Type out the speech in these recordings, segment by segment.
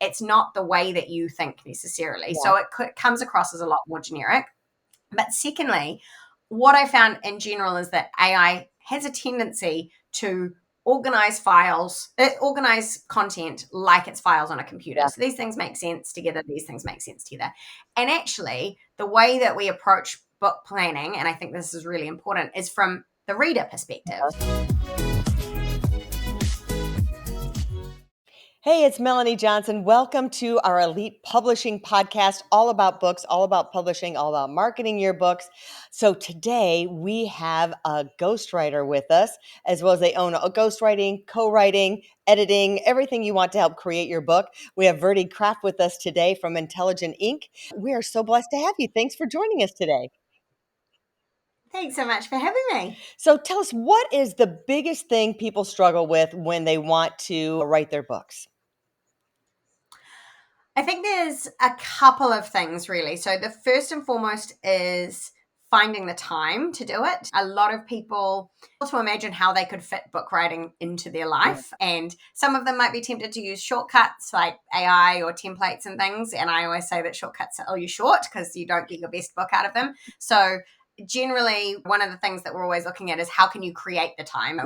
it's not the way that you think necessarily. So it comes across as a lot more generic. But secondly, what I found in general is that AI has a tendency to organize content like it's files on a computer. So these things make sense together. These things make sense together. And actually, the way that we approach book planning, and I think this is really important, is from the reader perspective. Hey, it's Melanie Johnson. Welcome to our Elite Publishing podcast, all about books, all about publishing, all about marketing your books. So today we have a ghostwriter with us, as well as they own ghostwriting, co-writing, editing, everything you want to help create your book. We have Verity with us today from Intelligent Inc. We are so blessed to have you. Thanks for joining us today. Thanks so much for having me. So tell us, what is the biggest thing people struggle with when they want to write their books? I think there's a couple of things, really. So the first and foremost is finding the time to do it. A lot of people to imagine how they could fit book writing into their life. And some of them might be tempted to use shortcuts like AI or templates and things. And I always say that shortcuts sell you short because you don't get your best book out of them. So generally, one of the things that we're always looking at is how can you create the time?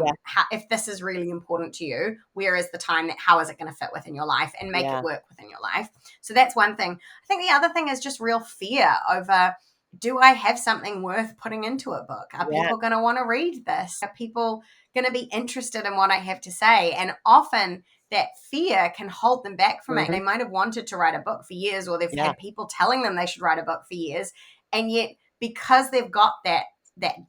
If this is really important to you, where is the time? How is it going to fit within your life and make it work within your life? So that's one thing. I think the other thing is just real fear over, do I have something worth putting into a book? Are people going to want to read this? Are people going to be interested in what I have to say? And often that fear can hold them back from it. They might have wanted to write a book for years, or they've had people telling them they should write a book for years. And yet, because they've got that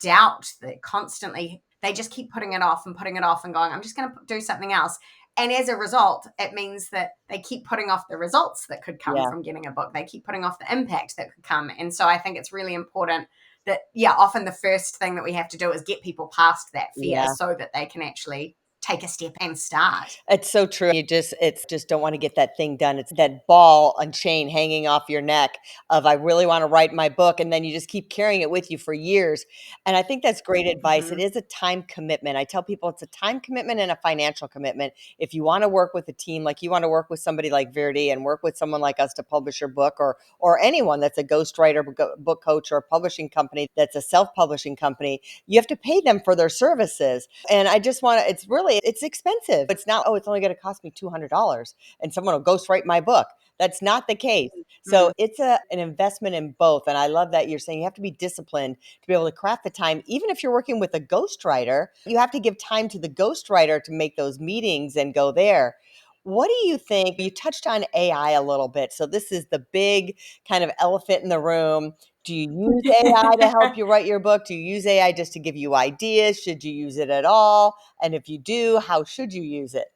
doubt that constantly, they just keep putting it off and going, I'm just going to do something else. And as a result, it means that they keep putting off the results that could come from getting a book. They keep putting off the impact that could come. And so I think it's really important that, often the first thing that we have to do is get people past that fear so that they can actually take a step and start. It's so true. It's just don't want to get that thing done. It's that ball and chain hanging off your neck of, I really want to write my book. And then you just keep carrying it with you for years. And I think that's great advice. It is a time commitment. I tell people it's a time commitment and a financial commitment. If you want to work with a team, like you want to work with somebody like Verity and work with someone like us to publish your book, or anyone that's a ghostwriter, book coach, or a publishing company that's a self-publishing company, you have to pay them for their services. And I just want to, it's expensive. It's not, it's only going to cost me $200 and someone will ghostwrite my book. That's not the case. So it's an investment in both. And I love that you're saying you have to be disciplined to be able to craft the time. Even if you're working with a ghostwriter, you have to give time to the ghostwriter to make those meetings and go there. What do you think? You touched on AI a little bit. So this is the big kind of elephant in the room. Do you use AI to help you write your book? Do you use AI just to give you ideas? Should you use it at all? And if you do, how should you use it?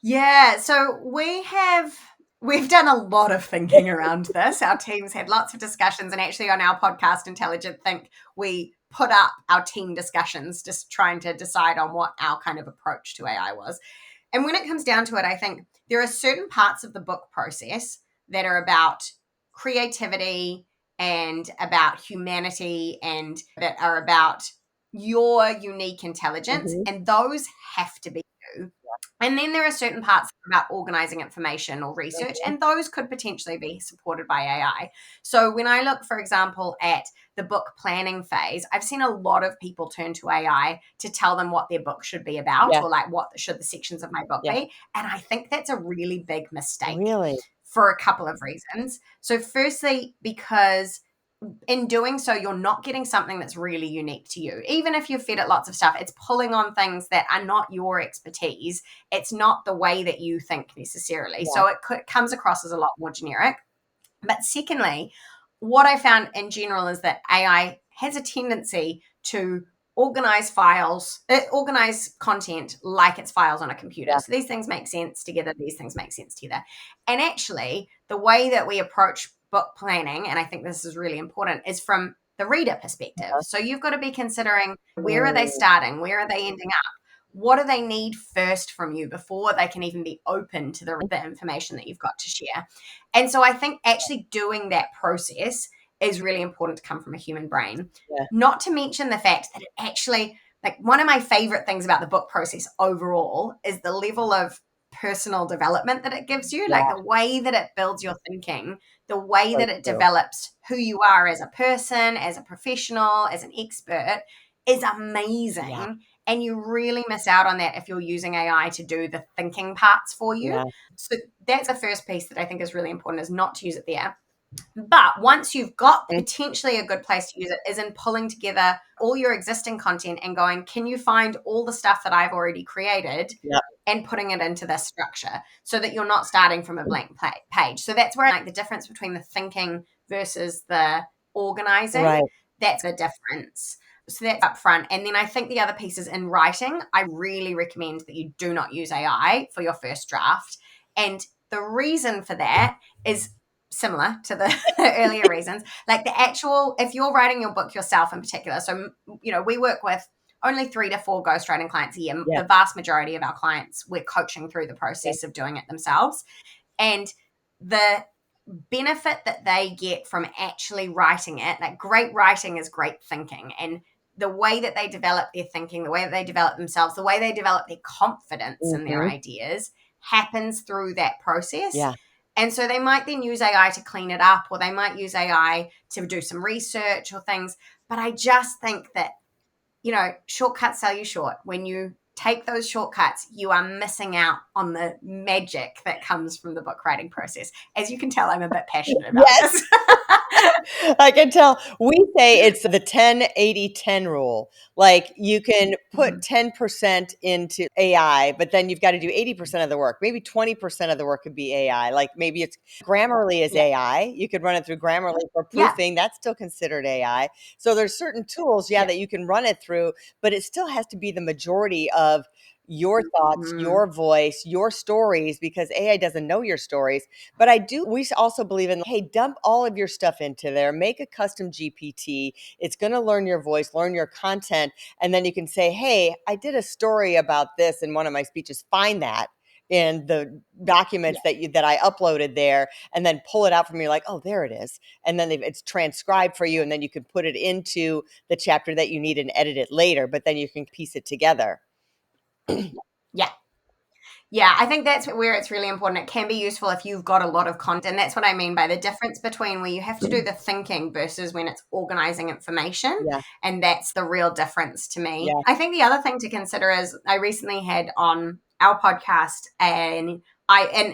Yeah, so we've done a lot of thinking around this. Our team's had lots of discussions, and actually on our podcast, Intelligent Think, we put up our team discussions just trying to decide on what our kind of approach to AI was. And when it comes down to it, I think there are certain parts of the book process that are about creativity and about humanity and that are about your unique intelligence, and those have to be you. And then there are certain parts about organizing information or research, and those could potentially be supported by AI. So when I look, for example, at the book planning phase, I've seen a lot of people turn to AI to tell them what their book should be about, or like what should the sections of my book be. And I think that's a really big mistake. Really? For a couple of reasons. So firstly, because in doing so, you're not getting something that's really unique to you. Even if you've fed it lots of stuff, it's pulling on things that are not your expertise. It's not the way that you think necessarily. So it comes across as a lot more generic. But secondly, what I found in general is that AI has a tendency to organize content like it's files on a computer. So these things make sense together. These things make sense together. And actually, the way that we approach book planning, and I think this is really important, is from the reader perspective. So you've got to be considering, where are they starting? Where are they ending up? What do they need first from you before they can even be open to the information that you've got to share? And so I think actually doing that process is really important to come from a human brain. Not to mention the fact that it actually, like, one of my favorite things about the book process overall is the level of personal development that it gives you, like Yeah, the way that it builds your thinking, the way so that it true. develops who you are as a person, as a professional, as an expert, is Yeah, amazing. And you really miss out on that if you're using AI to do the thinking parts for you. yeah. So that's the first piece that I think is really important, is not to use it there. But once you've got, Mm, potentially a good place to use it is in pulling together all your existing content and going, can you find all the stuff that I've already created yeah, and putting it into this structure so that you're not starting from a blank page. So that's where I like the difference between the thinking versus the organizing. right. That's the difference. So that's up front. And then I think the other piece is in writing. I really recommend that you do not use AI for your first draft. And the reason for that is similar to the earlier reasons. Like the actual, if you're writing your book yourself in particular, so, we work with only 3 to 4 ghostwriting clients a year. Yeah, The vast majority of our clients, we're coaching through the yeah. process of doing it themselves. And the benefit that they get from actually writing it, like great writing is great thinking. And the way that they develop their thinking, the way that they develop themselves, the way they develop their confidence in their Mhm. ideas happens through that process. Yeah. And so they might then use AI to clean it up, or they might use AI to do some research or things. But I just think that shortcuts sell you short. When you take those shortcuts, you are missing out on the magic that comes from the book writing process. As you can tell, I'm a bit passionate about Yes. this. I can tell. We say it's the 10-80-10 rule. Like you can put Mhm. 10% into AI, but then you've got to do 80% of the work. Maybe 20% of the work could be AI. Like maybe it's Grammarly is Yeah. AI. You could run it through Grammarly for Yeah. proofing. That's still considered AI. So there's certain tools, yeah, Yeah. that you can run it through, but it still has to be the majority of your thoughts, Mm. your voice, your stories, because AI doesn't know your stories. But we also believe in, hey, dump all of your stuff into there, make a custom GPT. It's going to learn your voice, learn your content. And then you can say, hey, I did a story about this in one of my speeches. Find that in the Yeah. documents that I uploaded there, and then pull it out from you like, oh, there it is. And then it's transcribed for you. And then you can put it into the chapter that you need and edit it later, but then you can piece it together. Yeah. Yeah, I think that's where it's really important. It can be useful if you've got a lot of content. That's what I mean by the difference between where you have to do the thinking versus when it's organizing information. Yeah. And that's the real difference to me. Yeah. I think the other thing to consider is I recently had on our podcast an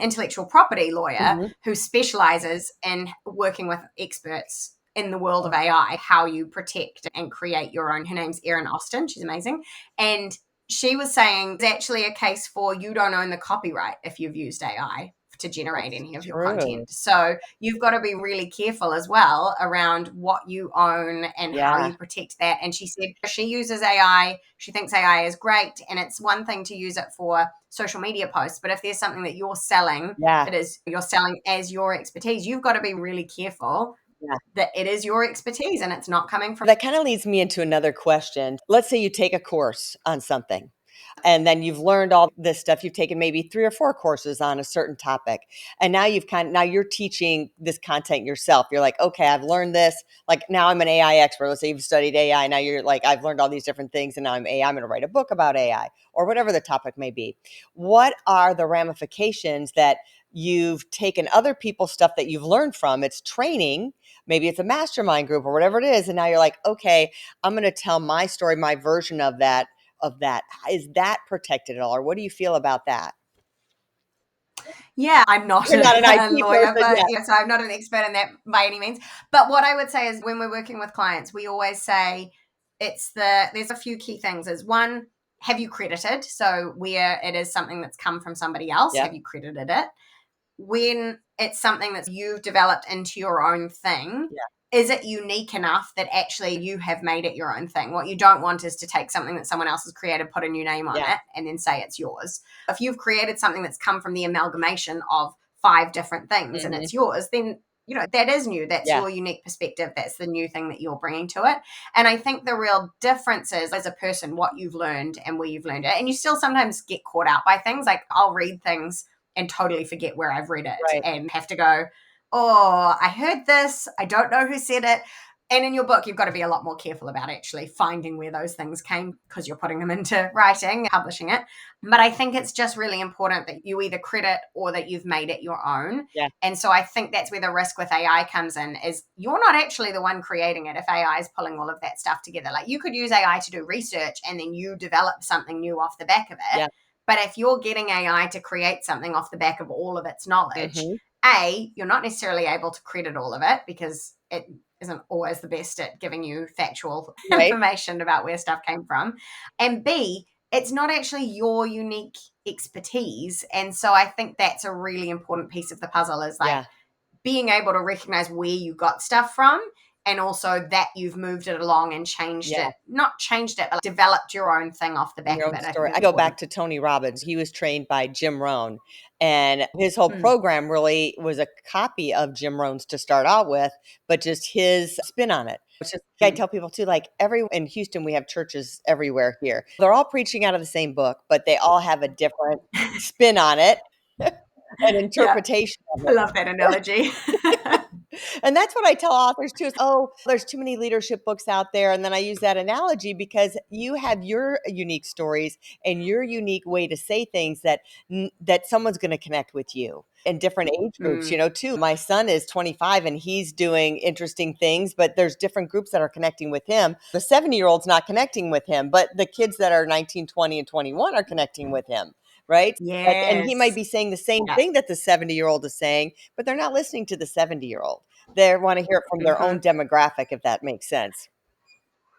intellectual property lawyer Mhm. who specializes in working with experts in the world of AI, how you protect and create your own. Her name's Erin Austin. She's amazing. And she was saying it's actually a case for you don't own the copyright if you've used AI to generate That's any of your true. content. So you've got to be really careful as well around what you own and how Yeah. you protect that. And she said she uses AI. She thinks AI is great. And it's one thing to use it for social media posts. But if there's something that you're selling Yeah. that is you're selling as your expertise, you've got to be really careful Yeah. that it is your expertise and it's not coming from. That kind of leads me into another question. Let's say you take a course on something and then you've learned all this stuff. You've taken maybe 3 or 4 courses on a certain topic. And now you're teaching this content yourself. You're like, okay, I've learned this. Like now I'm an AI expert. Let's say you've studied AI. Now you're like, I've learned all these different things and now I'm AI. I'm going to write a book about AI or whatever the topic may be. What are the ramifications that you've taken other people's stuff that you've learned from? It's training. Maybe it's a mastermind group or whatever it is. And now you're like, okay, I'm going to tell my story, my version of that. Is that protected at all? Or what do you feel about that? Yeah, I'm not You're not an a IT lawyer, person but yet. so I'm not an expert in that by any means. But what I would say is when we're working with clients, we always say there's a few key things. Is one, have you credited? So where it is something that's come from somebody else, Yep. have you credited it? When it's something that you've developed into your own thing, Yeah. is it unique enough that actually you have made it your own thing? What you don't want is to take something that someone else has created, put a new name on Yeah. it, and then say it's yours. If you've created something that's come from the amalgamation of 5 different things and Mhm. it's yours, then that is new. That's Yeah. your unique perspective. That's the new thing that you're bringing to it. And I think the real difference is as a person, what you've learned and where you've learned it. And you still sometimes get caught out by things. Like I'll read things and totally forget where I've read it Right. and have to go, oh, I heard this. I don't know who said it. And in your book, you've got to be a lot more careful about actually finding where those things came because you're putting them into writing, publishing it. But I think it's just really important that you either credit or that you've made it your own. Yeah. And so I think that's where the risk with AI comes in, is you're not actually the one creating it if AI is pulling all of that stuff together. Like, you could use AI to do research and then you develop something new off the back of it. Yeah. But if you're getting AI to create something off the back of all of its knowledge, Mhm. you're not necessarily able to credit all of it because it isn't always the best at giving you factual Right. information about where stuff came from. And B, it's not actually your unique expertise. And so I think that's a really important piece of the puzzle, is like Yeah. being able to recognize where you got stuff from, and also that you've moved it along and changed Yeah. it, not changed it, but developed your own thing off the back Your of own it. I think story. is I go back important. to Tony Robbins. He was trained by Jim Rohn, and his whole Mm, program really was a copy of Jim Rohn's to start out with, but just his spin on it. It's just, I mm. tell people too, like, every in Houston, we have churches everywhere here. They're all preaching out of the same book, but they all have a different spin on it, an Yeah, interpretation of I it. love that analogy. And that's what I tell authors too is, oh, there's too many leadership books out there. And then I use that analogy because you have your unique stories and your unique way to say things that that someone's going to connect with you in different age groups, Mm, too. My son is 25 and he's doing interesting things, but there's different groups that are connecting with him. The 70-year-old's not connecting with him, but the kids that are 19, 20, and 21 are connecting with him. Right. And he might yes. be saying the same Yeah. thing that the 70-year-old is saying, but they're not listening to the 70-year-old. They wanna hear it from their own Hmm. demographic, if that makes sense.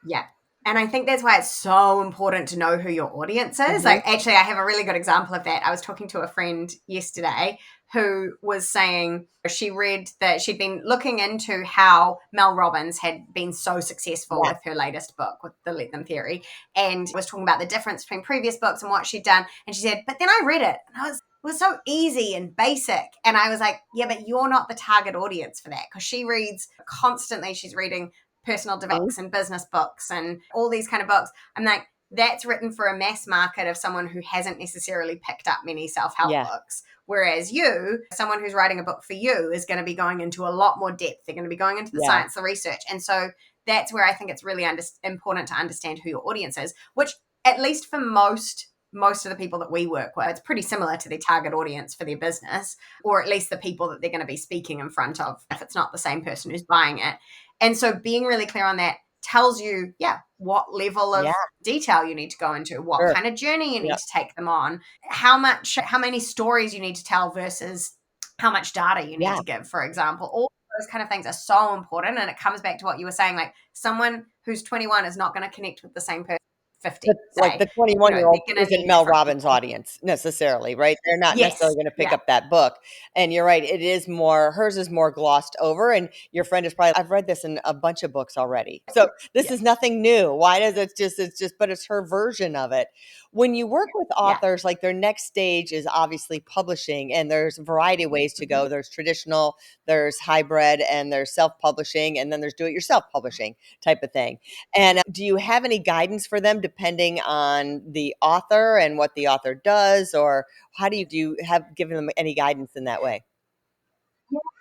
Yeah. And I think that's why it's so important to know who your audience is. Mhm. Like, actually, I have a really good example of that. I was talking to a friend yesterday who was saying she read that she'd been looking into how Mel Robbins had been so successful Yeah. with her latest book, with the Let Them Theory, and was talking about the difference between previous books and what she'd done. And she said, but then I read it and it was so easy and basic. And I was like, yeah, but you're not the target audience for that, because she reads constantly. She's reading personal Mhm. development and business books and all these kind of books. I'm like, that's written for a mass market of someone who hasn't necessarily picked up many self-help Yeah. books. Whereas you, someone who's writing a book for you, is going to be going into a lot more depth. They're going to be going into the Yeah. science, the research. And so that's where I think it's really important to understand who your audience is, which, at least for most of the people that we work with, it's pretty similar to their target audience for their business, or at least the people that they're going to be speaking in front of, if it's not the same person who's buying it. And so being really clear on that tells you, yeah, what level Yeah. of detail you need to go into, what Sure. kind of journey you need Yep. to take them on, how many stories you need to tell versus how much data you need Yeah. to give, for example. All those kind of things are so important. And it comes back to what you were saying, like, someone who's 21 is not going to connect with the same person 50, Like, say. the They're 21-year-old going to isn't need Mel different Robbins' people. audience necessarily, right? They're not necessarily Yes. gonna pick Yeah. up that book, and you're right, it is more hers is more glossed over, and your friend is probably, "I've read this in a bunch of books already, so this Yeah. is nothing new. Why does it's just," but it's her version of it. When you work with Yeah. authors, like, their next stage is obviously publishing, and there's a variety of ways to Mhm. go. There's traditional, there's hybrid, and there's self-publishing, and then there's do-it-yourself publishing type of thing. And do you have any guidance for them depending on the author and what the author does, or how do you have given them any guidance in that way?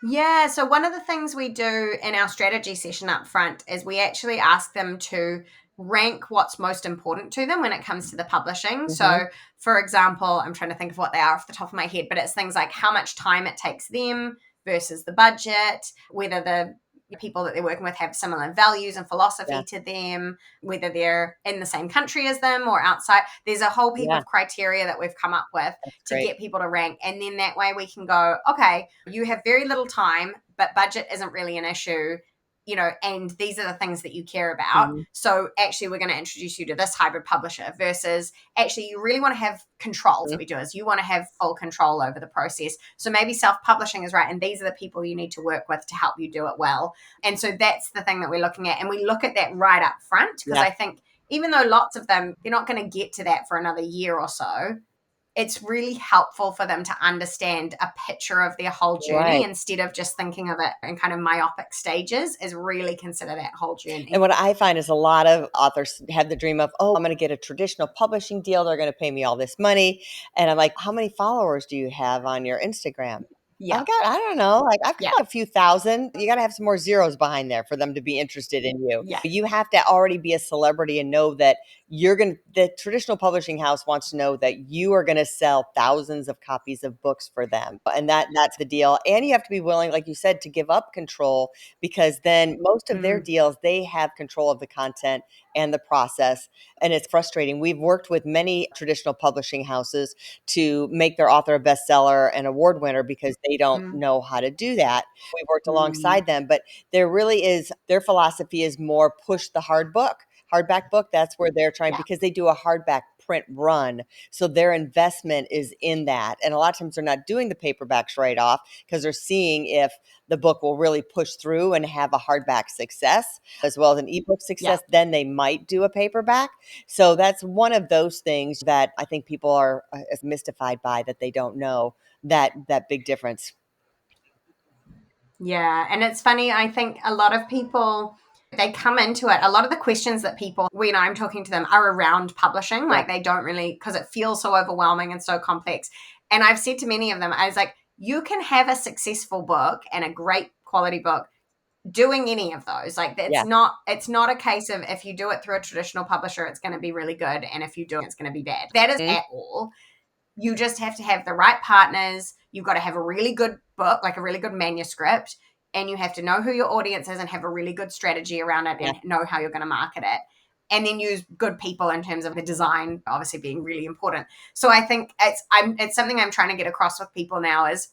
Yeah, so one of the things we do in our strategy session up front is we actually ask them to rank what's most important to them when it comes to the publishing. Mhm. So, for example, I'm trying to think of what they are off the top of my head, but it's things like how much time it takes them versus the budget, whether the people that they're working with have similar values and Yeah, philosophy to them, whether they're in the same country as them or outside. There's a whole heap yeah, of criteria that we've come up with that's to great. get people to rank. And then that way we can go, okay, you have very little time, but budget isn't really an issue, and these are the things that you care about. Mhm, So actually, we're going to introduce you to this hybrid publisher versus actually, you really want to have control. So mhm. what we do is you want to have full control over the process. So maybe self publishing is right. And these are the people you need to work with to help you do it well. And so that's the thing that we're looking at. And we look at that right up front, because Yeah, I think even though lots of them, they're not going to get to that for another year or so, it's really helpful for them to understand a picture of their whole journey right. instead of just thinking of it in kind of myopic stages, is really consider that whole And journey. what I find is a lot of authors have the dream of, "Oh, I'm gonna get a traditional publishing deal, they're gonna pay me all this money," and I'm like, "How many followers do you have on your Instagram?" Yeah. I don't know, like, I've Yeah. got a few thousand. You gotta have some more zeros behind there for them to be interested in you. Yeah. You have to already be a celebrity and know that the traditional publishing house wants to know that you are gonna sell thousands of copies of books for them, and that's the deal, and you have to be willing, like you said, to give up control because then most of their Mm, deals, they have control of the content and the process, and it's frustrating. We've worked with many traditional publishing houses to make their author a bestseller and award winner because they don't mm, know how to do that. We've worked mm. alongside them, but their philosophy is more push the hardback book. That's where they're trying Yeah. because they do a hardback print run. So their investment is in that. And a lot of times they're not doing the paperbacks right off because they're seeing if the book will really push through and have a hardback success as well as an ebook Yeah. success. Then they might do a paperback. So that's one of those things that I think people are mystified by that they don't know that big difference. Yeah. And it's funny, I think a lot of people, they come into it. A lot of the questions that people, when I'm talking to them, are around publishing. Yeah. Like they don't really, because it feels so overwhelming and so complex. And I've said to many of them, I was like, you can have a successful book and a great quality book doing any of those. Like Yeah. it's not a case of if you do it through a traditional publisher, it's going to be really good. And if you do it, it's going to be bad. That is Mhm. at all. You just have to have the right partners. You've got to have a really good book, like a really good manuscript, and you have to know who your audience is and have a really good strategy around it Yeah. and know how you're going to market it. And then use good people in terms of the design, obviously being really important. So I think it's something I'm trying to get across with people now is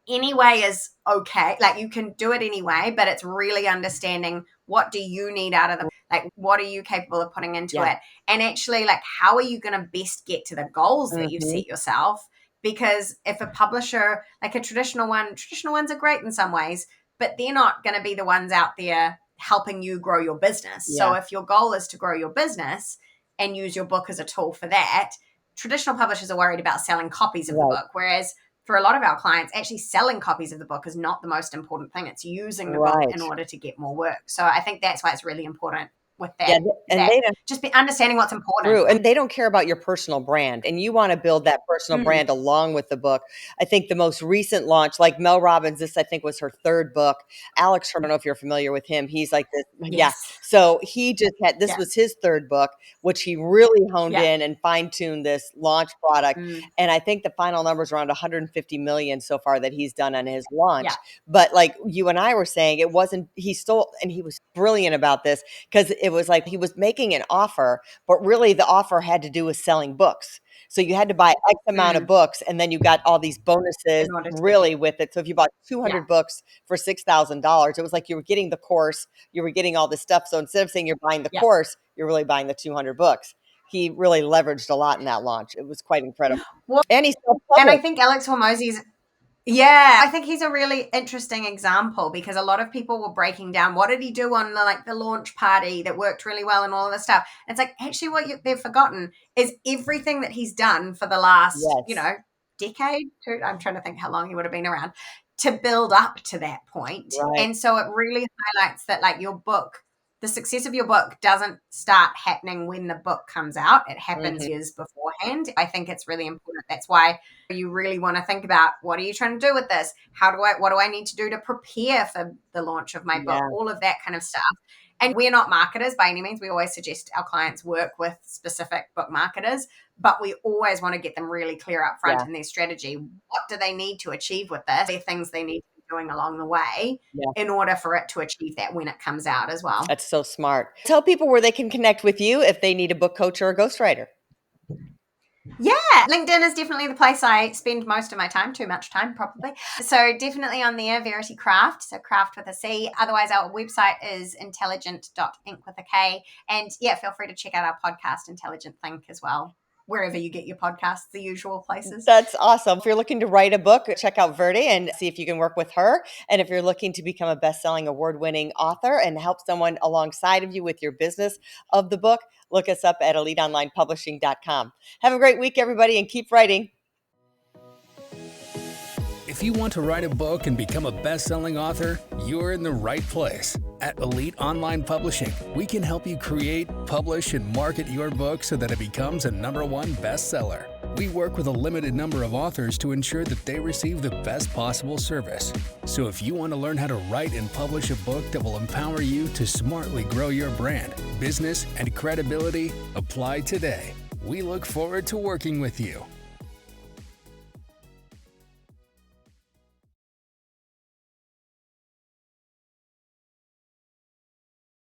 any way is okay. Like you can do it anyway, but it's really understanding what do you need out of the like what are you capable of putting into Yeah. it? And actually like how are you going to best get to the goals that you've Mhm. set yourself? Because if a publisher, like a traditional ones are great in some ways, but they're not going to be the ones out there helping you grow your business. So Yeah. if your goal is to grow your business and use your book as a tool for that, traditional publishers are worried about selling copies of the Right. book, whereas for a lot of our clients, actually selling copies of the book is not the most important thing. It's using the book in Right. order to get more work. So I think that's why it's really important with Yeah, that. and That they don't just be understanding what's important. true, and they don't care about your personal brand, and you wanna build that personal Mm, brand along with the book. I think the most recent launch, like Mel Robbins, this I think was her 3rd book. Alex Herman, I don't know if you're familiar with him. He's like this yeah. yes. So he just had this Yeah. was his 3rd book, which he really honed Yeah. in and fine-tuned this launch product, Mm, and I think the final number is around 150,000,000 so far that he's done on his launch. yeah. But like you and I were saying, it wasn't he stole and he was brilliant about this because it was like he was making an offer, but really the offer had to do with selling books. So you had to buy X amount of Mm, books, and then you got all these bonuses in order to get. really with it. So if you bought Yeah. 200 books for $6,000, it was like you were getting the course, you were getting all this stuff. So instead of saying you're buying the Yeah. course, you're really buying the 200 books. He really leveraged a lot in that launch. It was quite incredible. Well, And he's and I self-published. think Alex Hormozzi's yeah, I think he's a really interesting example because a lot of people were breaking down what did he do on the launch party that worked really well and all of this stuff. And it's like actually they've forgotten is everything that he's done for the last Yes. decade. I'm trying to think how long he would have been around to build up to that point. Right. And so it really highlights that like your book, the success of your book doesn't start happening when the book comes out. It happens Mhm. years beforehand. I think it's really important. That's why you really want to think about what are you trying to do with this? What do I need to do to prepare for the launch of my book? Yeah. All of that kind of stuff. And we're not marketers by any means. We always suggest our clients work with specific book marketers, but we always want to get them really clear up front Yeah. in their strategy. What do they need to achieve with this? Are things they need to be doing along the way Yeah. in order for it to achieve that when it comes out as well. That's so smart. Tell people where they can connect with you if they need a book coach or a ghostwriter. Yeah, LinkedIn is definitely the place I spend most of my time, too much time probably. So definitely on there, Verity Craft, so craft with a C. Otherwise, our website is intelligent.inc with a K. And yeah, feel free to check out our podcast, Intelligent Think, as well, wherever you get your podcasts, the usual places. That's awesome. If you're looking to write a book, check out Verity and see if you can work with her. And if you're looking to become a best-selling award-winning author and help someone alongside of you with your business of the book, look us up at eliteonlinepublishing.com. Have a great week, everybody, and keep writing. If you want to write a book and become a best-selling author, you're in the right place. At Elite Online Publishing, we can help you create, publish, and market your book so that it becomes a #1 bestseller. We work with a limited number of authors to ensure that they receive the best possible service. So if you want to learn how to write and publish a book that will empower you to smartly grow your brand, business, and credibility, apply today. We look forward to working with you.